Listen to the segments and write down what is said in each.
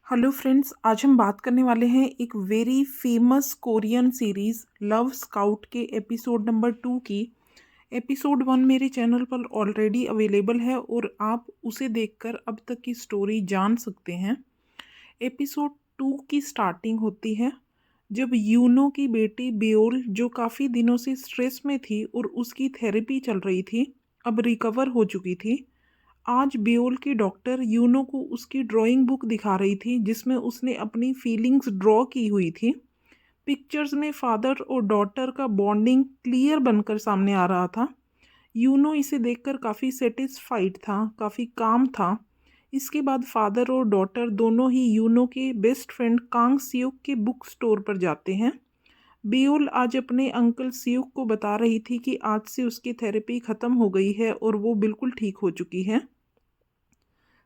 Hello friends, आज हम बात करने वाले हैं एक very famous Korean series love scout के एपिसोड नंबर 2 की। एपिसोड 1 मेरे चैनल पर ऑलरेडी अवेलेबल है और आप उसे देखकर अब तक की स्टोरी जान सकते हैं। एपिसोड 2 की स्टार्टिंग होती है जब यूनो की बेटी बेओल, जो काफ़ी दिनों से स्ट्रेस में थी और उसकी थेरेपी चल रही थी, अब रिकवर हो चुकी थी। आज बेओल की डॉक्टर यूनो को उसकी ड्राइंग बुक दिखा रही थी जिसमें उसने अपनी फीलिंग्स ड्रॉ की हुई थी। पिक्चर्स में फादर और डॉटर का बॉन्डिंग क्लियर बनकर सामने आ रहा था। यूनो इसे देखकर काफ़ी सेटिस्फाइड था, काफ़ी काम था। इसके बाद फादर और डॉटर दोनों ही यूनो के बेस्ट फ्रेंड कांग सियुक के बुक स्टोर पर जाते हैं। बेओल आज अपने अंकल सियुक को बता रही थी कि आज से उसकी थेरेपी ख़त्म हो गई है और वो बिल्कुल ठीक हो चुकी है।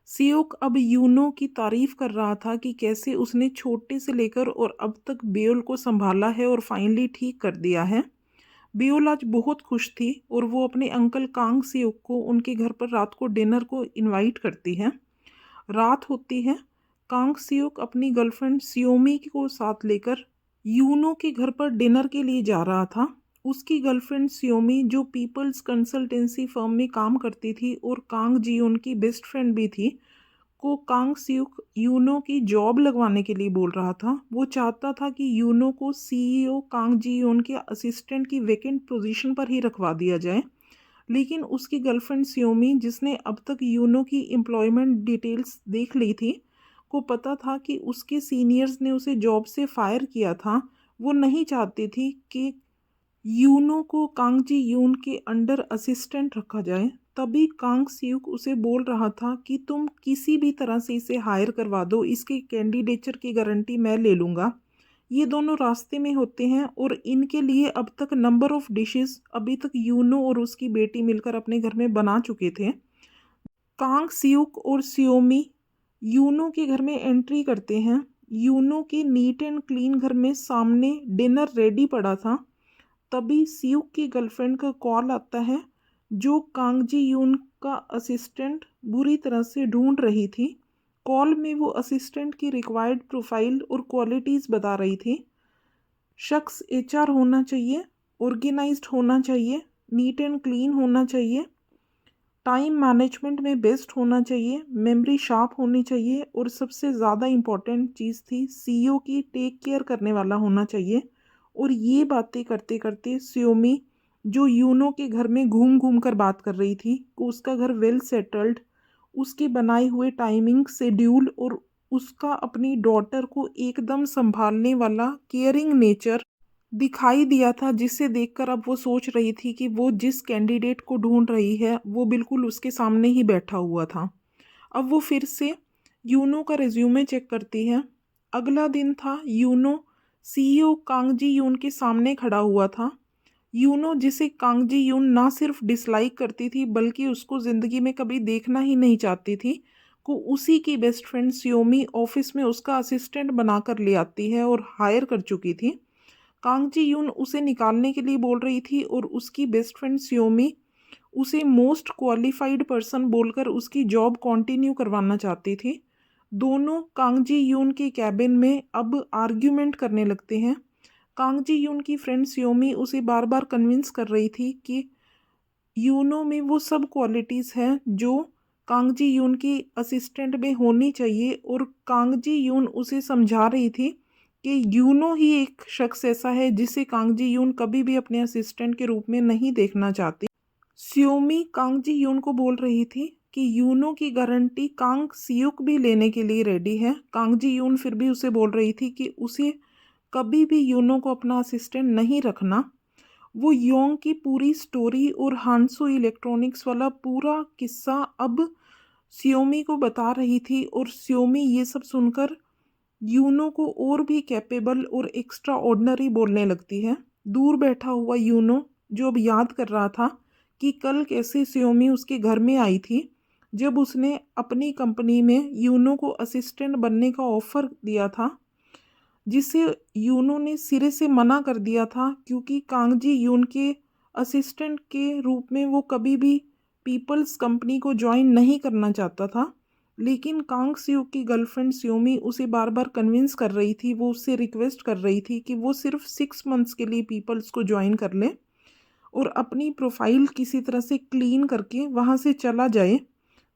सियोक अब यूनो की तारीफ कर रहा था कि कैसे उसने छोटे से लेकर और अब तक बेओल को संभाला है और फाइनली ठीक कर दिया है। बेओल आज बहुत खुश थी और वो अपने अंकल कांग सियोक को उनके घर पर रात को डिनर को इनवाइट करती है। रात होती है। कांग सियोक अपनी गर्लफ्रेंड सियोमी को साथ लेकर यूनो के घर पर डिनर के लिए जा रहा था। उसकी गर्लफ्रेंड सियोमी, जो पीपल्स कंसल्टेंसी फर्म में काम करती थी और कांग जी उनकी बेस्ट फ्रेंड भी थी, को कांग सियुक यूनो की जॉब लगवाने के लिए बोल रहा था। वो चाहता था कि यूनो को सीईओ कांग जी योन के असिस्टेंट की वेकेंट पोजीशन पर ही रखवा दिया जाए। लेकिन उसकी गर्लफ्रेंड सियोमी, जिसने अब तक यूनो की एम्प्लॉयमेंट डिटेल्स देख ली थी, को पता था कि उसके सीनियर्स ने उसे जॉब से फायर किया था। वो नहीं चाहती थी कि यूनो को कांग जी यून के अंडर असिस्टेंट रखा जाए। तभी कांग सियुक उसे बोल रहा था कि तुम किसी भी तरह से इसे हायर करवा दो, इसके कैंडिडेचर की गारंटी मैं ले लूँगा। ये दोनों रास्ते में होते हैं और इनके लिए अब तक नंबर ऑफ डिशेस अभी तक यूनो और उसकी बेटी मिलकर अपने घर में बना चुके थे। कांग सियुक और सियोमी यूनो के घर में एंट्री करते हैं। यूनो के नीट एंड क्लीन घर में सामने डिनर रेडी पड़ा था। तभी सियुक की गर्लफ्रेंड का कॉल आता है, जो कांग जी यून का असिस्टेंट बुरी तरह से ढूंढ रही थी। कॉल में वो असिस्टेंट की रिक्वायर्ड प्रोफाइल और क्वालिटीज़ बता रही थी। शख्स एचआर होना चाहिए, ऑर्गेनाइज्ड होना चाहिए, नीट एंड क्लीन होना चाहिए, टाइम मैनेजमेंट में बेस्ट होना चाहिए, मेमोरी शार्प होनी चाहिए और सबसे ज़्यादा इम्पॉर्टेंट चीज़ थी सीईओ की टेक केयर करने वाला होना चाहिए। और ये बातें करते करते सियोमी, जो यूनो के घर में घूम घूम कर बात कर रही थी, को उसका घर वेल सेटल्ड, उसके बनाए हुए टाइमिंग शेड्यूल और उसका अपनी डॉटर को एकदम संभालने वाला केयरिंग नेचर दिखाई दिया था, जिसे देखकर अब वो सोच रही थी कि वो जिस कैंडिडेट को ढूंढ रही है वो बिल्कुल उसके सामने ही बैठा हुआ था। अब वो फिर से यूनो का रिज्यूमे चेक करती है। अगला दिन था। यूनो सीईओ कांग जी यून के सामने खड़ा हुआ था। यूनो, जिसे कांग जी यून ना सिर्फ डिसलाइक करती थी बल्कि उसको ज़िंदगी में कभी देखना ही नहीं चाहती थी, को उसी की बेस्ट फ्रेंड सियोमी ऑफिस में उसका असिस्टेंट बनाकर ले आती है और हायर कर चुकी थी। कांग जी यून उसे निकालने के लिए बोल रही थी और उसकी बेस्ट फ्रेंड सियोमी उसे मोस्ट क्वालिफाइड पर्सन बोलकर उसकी जॉब कंटिन्यू करवाना चाहती थी। दोनों कांग जी यून के कैबिन में अब आर्ग्यूमेंट करने लगते हैं। कांग जी यून की फ्रेंड सियोमी उसे बार बार कन्विंस कर रही थी कि यूनो में वो सब क्वालिटीज़ हैं जो कांग जी यून की असिस्टेंट में होनी चाहिए, और कांग जी यून उसे समझा रही थी कि यूनो ही एक शख्स ऐसा है जिसे कांग जी यून कभी भी अपने असिस्टेंट के रूप में नहीं देखना चाहती। सियोमी कांग जी यून को बोल रही थी कि यूनो की गारंटी कांग सियुक भी लेने के लिए रेडी है। कांग जी यून फिर भी उसे बोल रही थी कि उसे कभी भी यूनो को अपना असिस्टेंट नहीं रखना। वो योंग की पूरी स्टोरी और हांसो इलेक्ट्रॉनिक्स वाला पूरा किस्सा अब सियोमी को बता रही थी, और सियोमी ये सब सुनकर यूनो को और भी कैपेबल और एक्स्ट्रा ऑर्डिनरी बोलने लगती है। दूर बैठा हुआ यूनो, जो अब याद कर रहा था कि कल कैसे सियोमी उसके घर में आई थी जब उसने अपनी कंपनी में यूनो को असिस्टेंट बनने का ऑफर दिया था, जिसे यूनो ने सिरे से मना कर दिया था क्योंकि कांगजी यून के असिस्टेंट के रूप में वो कभी भी पीपल्स कंपनी को ज्वाइन नहीं करना चाहता था। लेकिन कांग सियो की गर्लफ्रेंड सियोमी उसे बार बार कन्विंस कर रही थी, वो उससे रिक्वेस्ट कर रही थी कि वो सिर्फ 6 मंथ्स के लिए पीपल्स को ज्वाइन कर ले और अपनी प्रोफाइल किसी तरह से क्लीन करके वहाँ से चला जाए।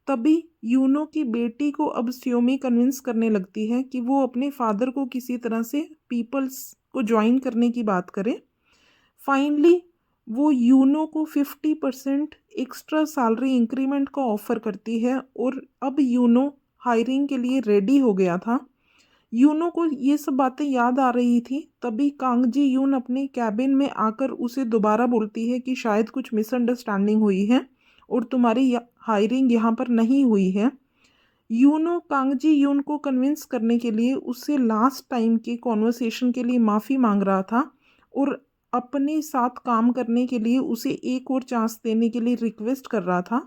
तभी यूनो की बेटी को अब सियोमी कन्विंस करने लगती है कि वो अपने फादर को किसी तरह से पीपल्स को ज्वाइन करने की बात करे। फाइनली वो यूनो को 50% एक्स्ट्रा सैलरी इंक्रीमेंट का ऑफर करती है और अब यूनो हायरिंग के लिए रेडी हो गया था। यूनो को ये सब बातें याद आ रही थी, तभी कांगजी यून अपने कैबिन में आकर उसे दोबारा बोलती है कि शायद कुछ मिसअंडरस्टैंडिंग हुई है और तुम्हारी हायरिंग यहाँ पर नहीं हुई है। यूनो कांगजी यून को कन्विंस करने के लिए उससे लास्ट टाइम के कॉन्वर्सेशन के लिए माफ़ी मांग रहा था और अपने साथ काम करने के लिए उसे एक और चांस देने के लिए रिक्वेस्ट कर रहा था।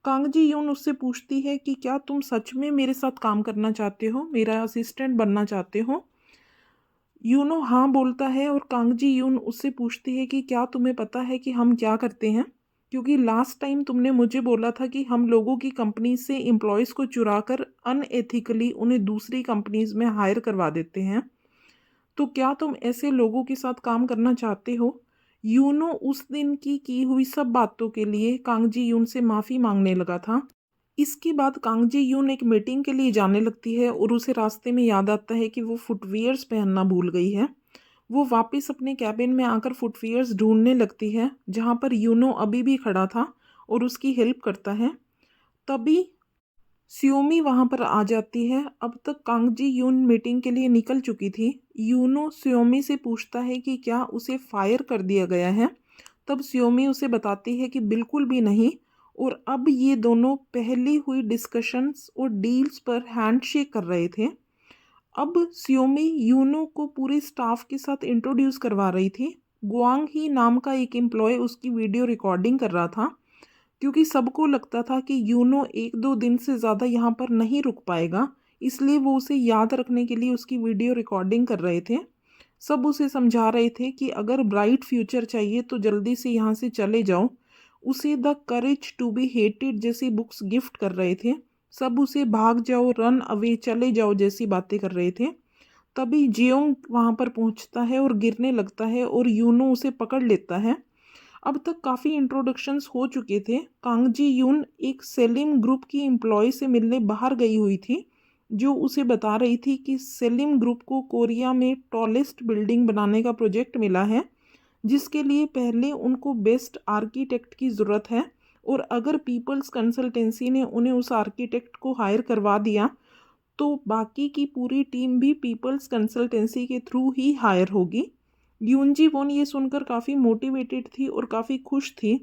कांगजी यून उससे पूछती है कि क्या तुम सच में मेरे साथ काम करना चाहते हो, मेरा असिस्टेंट बनना चाहते हो। यूनो हाँ बोलता है और कांगजी यून उससे पूछती है कि क्या तुम्हें पता है कि हम क्या करते हैं, क्योंकि लास्ट टाइम तुमने मुझे बोला था कि हम लोगों की कंपनी से एम्प्लॉयज़ को चुरा कर अनएथिकली उन्हें दूसरी कंपनीज में हायर करवा देते हैं। तो क्या तुम ऐसे लोगों के साथ काम करना चाहते हो। यूनो उस दिन की हुई सब बातों के लिए कांगजी यून से माफ़ी मांगने लगा था। इसके बाद कांगजी यून एक मीटिंग के लिए जाने लगती है और उसे रास्ते में याद आता है कि वो फुटवियर्स पहनना भूल गई है। वो वापस अपने कैबिन में आकर फुटवियर्स ढूंढने लगती है जहाँ पर यूनो अभी भी खड़ा था और उसकी हेल्प करता है। तभी सियोमी वहाँ पर आ जाती है। अब तक कांगजी यून मीटिंग के लिए निकल चुकी थी। यूनो सियोमी से पूछता है कि क्या उसे फायर कर दिया गया है। तब सियोमी उसे बताती है कि बिल्कुल भी नहीं, और अब ये दोनों पहली हुई डिस्कशंस और डील्स पर हैंडशेक कर रहे थे। अब सियोमी यूनो को पूरे स्टाफ के साथ इंट्रोड्यूस करवा रही थी। गुआंग ही नाम का एक एम्प्लॉय उसकी वीडियो रिकॉर्डिंग कर रहा था, क्योंकि सबको लगता था कि यूनो 1-2 दिन से ज़्यादा यहाँ पर नहीं रुक पाएगा, इसलिए वो उसे याद रखने के लिए उसकी वीडियो रिकॉर्डिंग कर रहे थे। सब उसे समझा रहे थे कि अगर ब्राइट फ्यूचर चाहिए तो जल्दी से यहाँ से चले जाओ। उसे the courage to be hated जैसी बुक्स गिफ्ट कर रहे थे। सब उसे भाग जाओ, रन अवे, चले जाओ जैसी बातें कर रहे थे। तभी जियोंग वहाँ पर पहुँचता है और गिरने लगता है और यूनो उसे पकड़ लेता है। अब तक काफ़ी इंट्रोडक्शंस हो चुके थे। कांगजी यून एक सेलिम ग्रुप की एम्प्लॉय से मिलने बाहर गई हुई थी, जो उसे बता रही थी कि सेलिम ग्रुप को कोरिया में टॉलेस्ट बिल्डिंग बनाने का प्रोजेक्ट मिला है, जिसके लिए पहले उनको बेस्ट आर्किटेक्ट की ज़रूरत है, और अगर पीपल्स कंसल्टेंसी ने उन्हें उस आर्किटेक्ट को हायर करवा दिया तो बाकी की पूरी टीम भी पीपल्स कंसल्टेंसी के थ्रू ही हायर होगी। यूनजी वोन ये सुनकर काफ़ी मोटिवेटेड थी और काफ़ी खुश थी।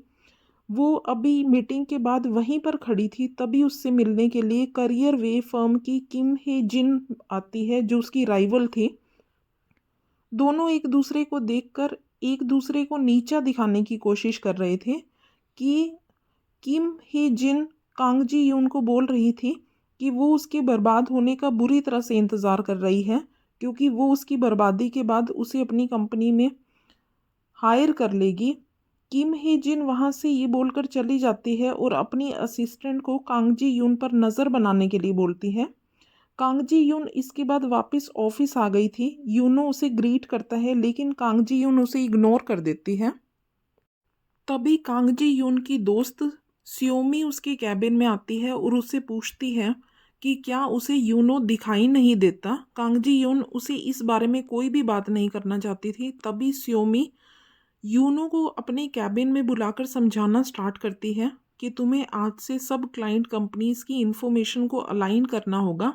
वो अभी मीटिंग के बाद वहीं पर खड़ी थी, तभी उससे मिलने के लिए करियर वे फर्म की किम हे जिन आती है, जो उसकी राइवल थी। दोनों एक दूसरे को देखकर एक दूसरे को नीचा दिखाने की कोशिश कर रहे थे कि किम हे जिन कांगजी यून को बोल रही थी कि वो उसके बर्बाद होने का बुरी तरह से इंतज़ार कर रही है, क्योंकि वो उसकी बर्बादी के बाद उसे अपनी कंपनी में हायर कर लेगी। किम हे जिन वहाँ से ये बोलकर चली जाती है और अपनी असिस्टेंट को कांगजी यून पर नज़र बनाने के लिए बोलती है। कांगजी यून इसके बाद वापस ऑफिस आ गई थी। यूनो उसे ग्रीट करता है, लेकिन कांगजी यून उसे इग्नोर कर देती है। तभी कांगजी यून की दोस्त सियोमी उसके कैबिन में आती है और उससे पूछती है कि क्या उसे यूनो दिखाई नहीं देता। कांगजी यून उसे इस बारे में कोई भी बात नहीं करना चाहती थी। तभी सियोमी यूनो को अपने कैबिन में बुलाकर समझाना स्टार्ट करती है कि तुम्हें आज से सब क्लाइंट कंपनीज की इंफॉर्मेशन को अलाइन करना होगा,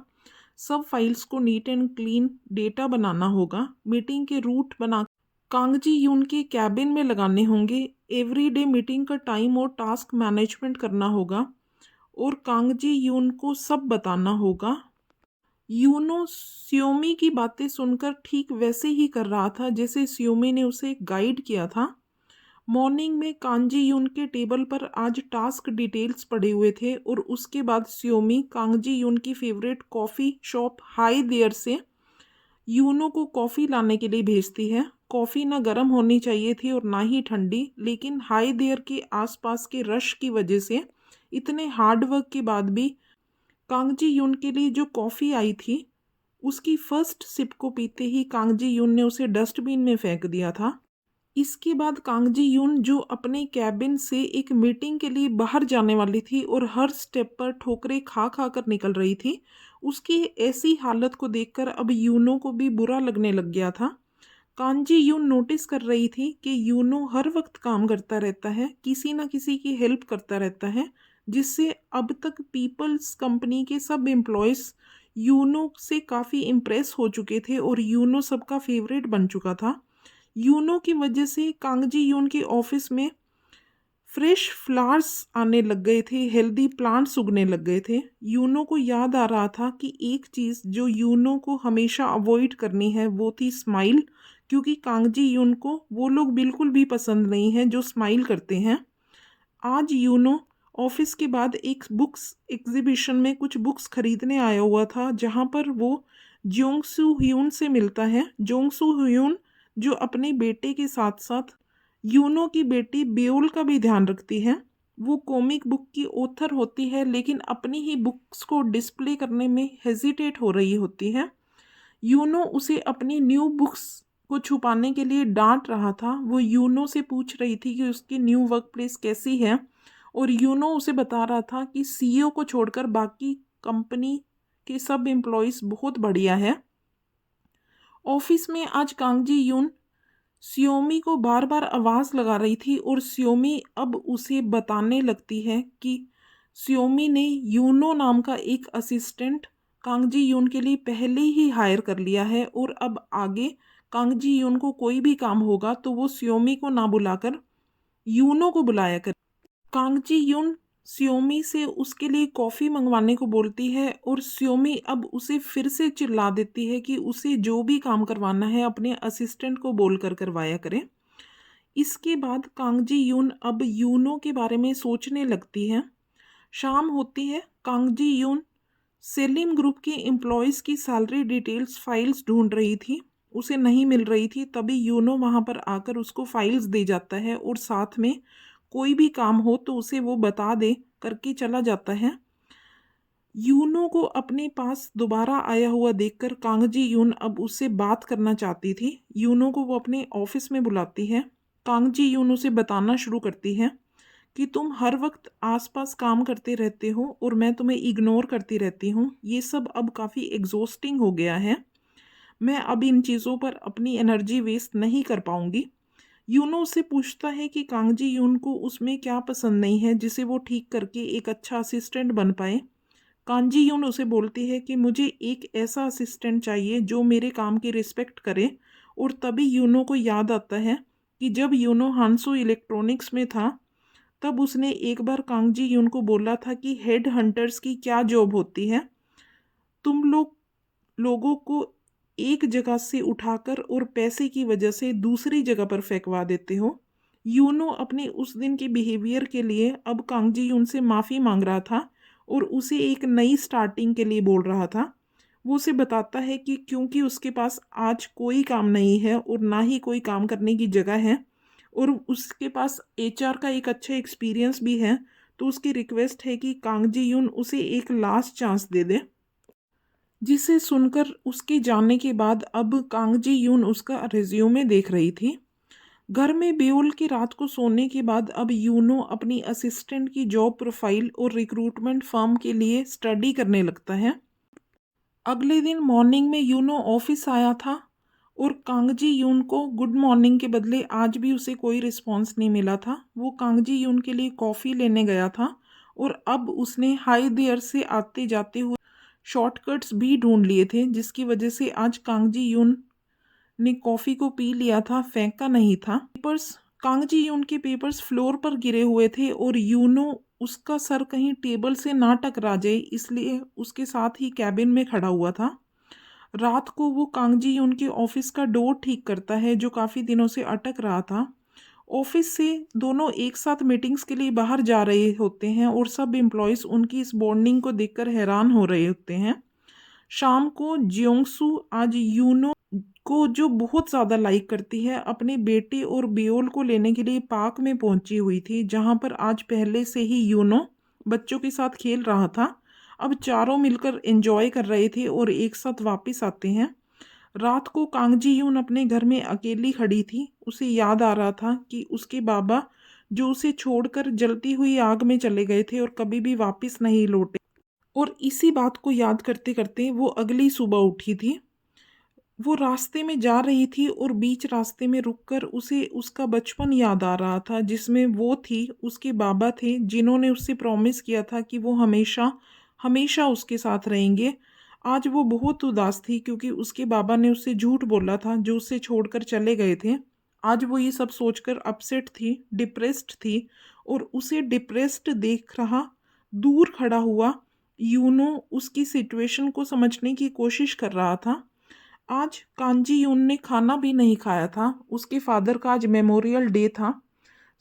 सब फाइल्स को नीट एंड क्लीन डेटा बनाना होगा, मीटिंग के रूट बना कांगजी यून के कैबिन में लगाने होंगे, एवरीडे मीटिंग का टाइम और टास्क मैनेजमेंट करना होगा, और कांगजी यून को सब बताना होगा। यूनो सियोमी की बातें सुनकर ठीक वैसे ही कर रहा था जैसे सियोमी ने उसे गाइड किया था। मॉर्निंग में कांजी यून के टेबल पर आज टास्क डिटेल्स पड़े हुए थे और उसके बाद सियोमी कांगजी यून की favourite coffee shop hi there से यूनो को कॉफ़ी लाने के लिए भेजती है। कॉफ़ी ना गर्म होनी चाहिए थी और ना ही ठंडी, लेकिन हाई देयर के आसपास के रश की वजह से इतने हार्ड वर्क के बाद भी कांग जी यून के लिए जो कॉफ़ी आई थी उसकी फर्स्ट सिप को पीते ही कांग जी यून ने उसे डस्टबिन में फेंक दिया था। इसके बाद कांग जी यून जो अपने कैबिन से एक मीटिंग के लिए बाहर जाने वाली थी और हर स्टेप पर ठोकरें खा खा कर निकल रही थी, उसकी ऐसी हालत को देखकर अब यूनो को भी बुरा लगने लग गया था। कांग जी यून नोटिस कर रही थी कि यूनो हर वक्त काम करता रहता है, किसी न किसी की हेल्प करता रहता है, जिससे अब तक पीपल्स कंपनी के सब एम्प्लॉयज़ यूनो से काफ़ी इम्प्रेस हो चुके थे और यूनो सबका फेवरेट बन चुका था। यूनो की वजह से कांग जी यून के ऑफिस में फ्रेश फ्लावर्स आने लग गए थे, हेल्दी प्लांट्स उगने लग गए थे। यूनो को याद आ रहा था कि एक चीज़ जो यूनो को हमेशा अवॉइड करनी है वो थी स्माइल, क्योंकि कांग जी यून को वो लोग बिल्कुल भी पसंद नहीं हैं जो स्माइल करते हैं। आज यूनो ऑफिस के बाद एक बुक्स एग्जीबिशन में कुछ बुक्स खरीदने आया हुआ था, जहाँ पर वो जोंगसू ह्यून से मिलता है। जोंगसू ह्यून जो अपने बेटे के साथ साथ यूनो की बेटी बेउल का भी ध्यान रखती है। वो कॉमिक बुक की ऑथर होती है, लेकिन अपनी ही बुक्स को डिस्प्ले करने में हेजिटेट हो रही होती है। यूनो उसे अपनी न्यू बुक्स को छुपाने के लिए डांट रहा था। वो यूनो से पूछ रही थी कि उसकी न्यू वर्क प्लेस कैसी है, और यूनो उसे बता रहा था कि सीईओ को छोड़कर बाकी कंपनी के सब एम्प्लॉयज़ बहुत बढ़िया है। ऑफिस में आज कांग जी यून सियोमी को बार बार आवाज़ लगा रही थी और सियोमी अब उसे बताने लगती है कि सियोमी ने यूनो नाम का एक असिस्टेंट कांग जी यून के लिए पहले ही हायर कर लिया है, और अब आगे कांग जी यून को कोई भी काम होगा तो वो सियोमी को ना बुलाकर यूनो को बुलाया कर। कांग जी यून सियोमी से उसके लिए कॉफ़ी मंगवाने को बोलती है और सियोमी अब उसे फिर से चिल्ला देती है कि उसे जो भी काम करवाना है अपने असिस्टेंट को बोलकर करवाया करे। इसके बाद कांग जी यून अब यूनो के बारे में सोचने लगती है। शाम होती है। कांग जी यून सेलिम ग्रुप के एम्प्लॉयज़ की सैलरी डिटेल्स फाइल्स ढूंढ रही थी, उसे नहीं मिल रही थी। तभी यूनो वहाँ पर आकर उसको फाइल्स दे जाता है और साथ में कोई भी काम हो तो उसे वो बता दे करके चला जाता है। यूनो को अपने पास दोबारा आया हुआ देखकर कांग जी यून अब उससे बात करना चाहती थी। यूनो को वो अपने ऑफिस में बुलाती है। कांग जी यून उसे बताना शुरू करती है कि तुम हर वक्त आसपास काम करते रहते हो और मैं तुम्हें इग्नोर करती रहती हूँ। ये सब अब काफ़ी एग्जॉस्टिंग हो गया है। मैं अब इन चीज़ों पर अपनी एनर्जी वेस्ट नहीं कर पाऊँगी। यूनो उससे पूछता है कि कांग जी यून को उसमें क्या पसंद नहीं है जिसे वो ठीक करके एक अच्छा असिस्टेंट बन पाए। कांग जी यून उसे बोलती है कि मुझे एक ऐसा असिस्टेंट चाहिए जो मेरे काम की रिस्पेक्ट करे। और तभी यूनो को याद आता है कि जब यूनो हांसू इलेक्ट्रॉनिक्स में था तब उसने एक बार कांग जी यून को बोला था कि हेड हंटर्स की क्या जॉब होती है। तुम लोगों को एक जगह से उठाकर और पैसे की वजह से दूसरी जगह पर फेंकवा देते हो। यूनो अपने उस दिन के बिहेवियर के लिए अब कांग जी यून से माफ़ी मांग रहा था और उसे एक नई स्टार्टिंग के लिए बोल रहा था। वो उसे बताता है कि क्योंकि उसके पास आज कोई काम नहीं है और ना ही कोई काम करने की जगह है, और उसके पास एचआर का एक अच्छा एक्सपीरियंस भी है, तो उसकी रिक्वेस्ट है कि कांग जी यून उसे एक लास्ट चांस दे दे। जिसे सुनकर उसके जाने के बाद अब कांग जी यून उसका रिज्यूमे देख रही थी। घर में बेउल की रात को सोने के बाद अब यूनो अपनी असिस्टेंट की जॉब प्रोफाइल और रिक्रूटमेंट फर्म के लिए स्टडी करने लगता है। अगले दिन मॉर्निंग में यूनो ऑफिस आया था और कांग जी यून को गुड मॉर्निंग के बदले आज भी उसे कोई रिस्पॉन्स नहीं मिला था। वो कांग जी यून के लिए कॉफ़ी लेने गया था और अब उसने हाई देयर से आते जाते हुए शॉर्टकट्स भी ढूंढ लिए थे, जिसकी वजह से आज कांग जी यून ने कॉफ़ी को पी लिया था, फेंका नहीं था। पेपर्स कांग जी यून के पेपर्स फ्लोर पर गिरे हुए थे और यूनो उसका सर कहीं टेबल से ना टकरा जाए इसलिए उसके साथ ही कैबिन में खड़ा हुआ था। रात को वो कांग जी यून के ऑफिस का डोर ठीक करता है जो काफ़ी दिनों से अटक रहा था। ऑफिस से दोनों एक साथ मीटिंग्स के लिए बाहर जा रहे होते हैं और सब एम्प्लॉयज़ उनकी इस बॉन्डिंग को देखकर हैरान हो रहे होते हैं। शाम को जियोंगसू आज यूनो को जो बहुत ज़्यादा लाइक करती है अपने बेटे और बेओल को लेने के लिए पार्क में पहुंची हुई थी, जहां पर आज पहले से ही यूनो बच्चों के साथ खेल रहा था। अब चारों मिलकर एंजॉय कर रहे थे और एक साथ वापस आते हैं। रात को कांग जी यून अपने घर में अकेली खड़ी थी। उसे याद आ रहा था कि उसके बाबा जो उसे छोड़कर जलती हुई आग में चले गए थे और कभी भी वापस नहीं लौटे। और इसी बात को याद करते करते वो अगली सुबह उठी थी। वो रास्ते में जा रही थी और बीच रास्ते में रुककर उसे उसका बचपन याद आ रहा था, जिसमें वो थी, उसके बाबा थे जिन्होंने उससे प्रॉमिस किया था कि वो हमेशा हमेशा उसके साथ रहेंगे। आज वो बहुत उदास थी क्योंकि उसके बाबा ने उससे झूठ बोला था जो उसे छोड़कर चले गए थे। आज वो ये सब सोचकर अपसेट थी, डिप्रेस्ड थी। और उसे डिप्रेस्ड देख रहा दूर खड़ा हुआ यूनो उसकी सिचुएशन को समझने की कोशिश कर रहा था। आज कांजी यून ने खाना भी नहीं खाया था। उसके फादर का आज मेमोरियल डे था।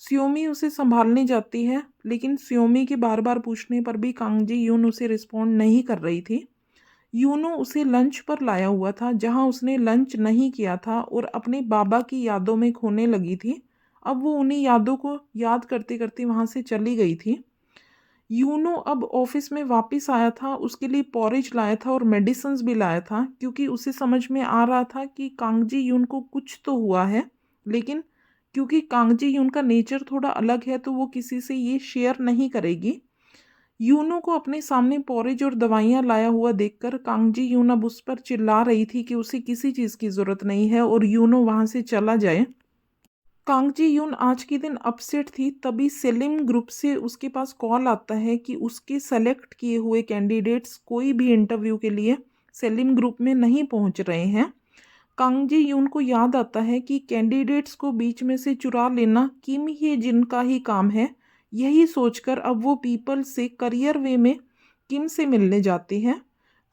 सियोमी उसे संभालने जाती है, लेकिन सियोमी के बार बार पूछने पर भी कांजी यून उसे रिस्पॉन्ड नहीं कर रही थी। यूनो उसे लंच पर लाया हुआ था जहां उसने लंच नहीं किया था और अपने बाबा की यादों में खोने लगी थी। अब वो उन्हीं यादों को याद करते करते वहां से चली गई थी। यूनो अब ऑफिस में वापस आया था, उसके लिए पॉरेज लाया था और मेडिसिन्स भी लाया था क्योंकि उसे समझ में आ रहा था कि कांगजी यून को कुछ तो हुआ है। लेकिन क्योंकि कांगजी यून का नेचर थोड़ा अलग है तो वो किसी से ये शेयर नहीं करेगी। यूनो को अपने सामने पॉरेज और दवाइयाँ लाया हुआ देखकर कांगजी यून अब उस पर चिल्ला रही थी कि उसे किसी चीज़ की ज़रूरत नहीं है और यूनो वहाँ से चला जाए। कांगजी यून आज के दिन अपसेट थी। तभी सेलिम ग्रुप से उसके पास कॉल आता है कि उसके सेलेक्ट किए हुए कैंडिडेट्स कोई भी इंटरव्यू के लिए सेलिम ग्रुप में नहीं पहुंच रहे हैं। कांगजी यून को याद आता है कि कैंडिडेट्स को बीच में से चुरा लेना किम ही जिन का ही काम है। यही सोचकर अब वो पीपल से करियर वे में किम से मिलने जाते हैं।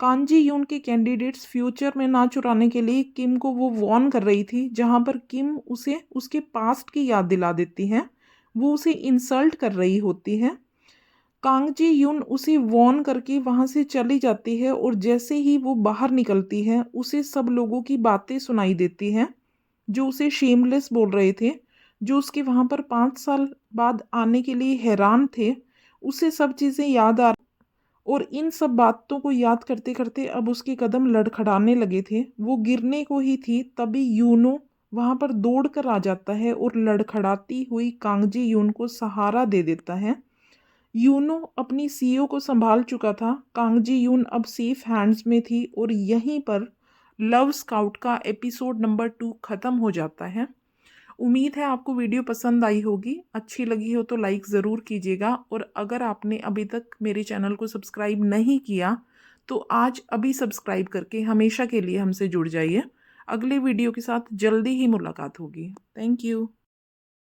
कांजी यून के कैंडिडेट्स फ्यूचर में ना चुराने के लिए किम को वो वॉर्न कर रही थी, जहां पर किम उसे उसके पास्ट की याद दिला देती है। वो उसे इंसल्ट कर रही होती है। कांगजी यून उसे वॉर्न करके वहां से चली जाती है और जैसे ही वो बाहर निकलती है उसे सब लोगों की बातें सुनाई देती हैं जो उसे शेमलेस बोल रहे थे, जो उसके वहां पर 5 साल बाद आने के लिए हैरान थे। उसे सब चीज़ें याद आ और इन सब बातों को याद करते करते अब उसके कदम लड़खड़ाने लगे थे। वो गिरने को ही थी, तभी यूनो वहां पर दौड़ कर आ जाता है और लड़खड़ाती हुई कांगजी यून को सहारा दे देता है। यूनो अपनी सीईओ को संभाल चुका था। कांगजी यून अब सेफ हैंड्स में थी और यहीं पर लव स्काउट का एपिसोड नंबर 2 खत्म हो जाता है। उम्मीद है आपको वीडियो पसंद आई होगी। अच्छी लगी हो तो लाइक ज़रूर कीजिएगा और अगर आपने अभी तक मेरे चैनल को सब्सक्राइब नहीं किया तो आज अभी सब्सक्राइब करके हमेशा के लिए हमसे जुड़ जाइए। अगले वीडियो के साथ जल्दी ही मुलाकात होगी। Thank you.